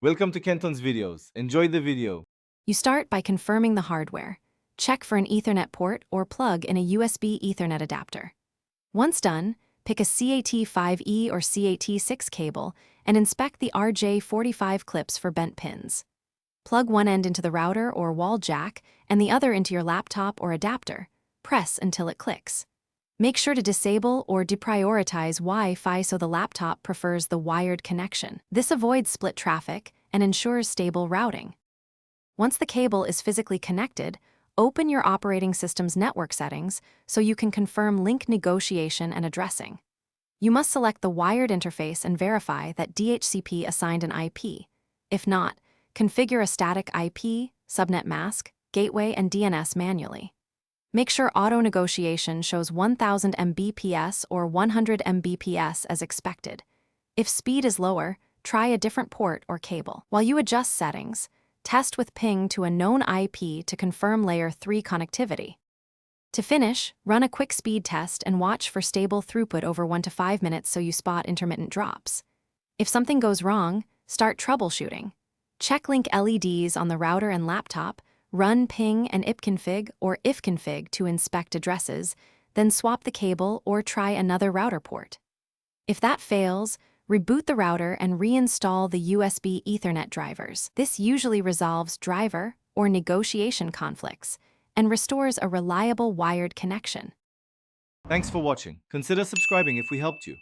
Welcome to Kenton's videos. Enjoy the video. You start by confirming the hardware. Check for an Ethernet port or plug in a USB Ethernet adapter. Once done, pick a CAT5E or CAT6 cable and inspect the RJ45 clips for bent pins. Plug one end into the router or wall jack and the other into your laptop or adapter. Press until it clicks. Make sure to disable or deprioritize Wi-Fi so the laptop prefers the wired connection. This avoids split traffic and ensures stable routing. Once the cable is physically connected, open your operating system's network settings so you can confirm link negotiation and addressing. You must select the wired interface and verify that DHCP assigned an IP. If not, configure a static IP, subnet mask, gateway, and DNS manually. Make sure auto negotiation shows 1000 Mbps or 100 Mbps as expected. If speed is lower, try a different port or cable. While you adjust settings, test with ping to a known IP to confirm Layer 3 connectivity. To finish, run a quick speed test and watch for stable throughput over 1 to 5 minutes so you spot intermittent drops. If something goes wrong, start troubleshooting. Check link LEDs on the router and laptop, run ping and ipconfig or ifconfig to inspect addresses, then swap the cable or try another router port. If that fails, reboot the router and reinstall the USB Ethernet drivers. This usually resolves driver or negotiation conflicts and restores a reliable wired connection. Thanks for watching. Consider subscribing if we helped you.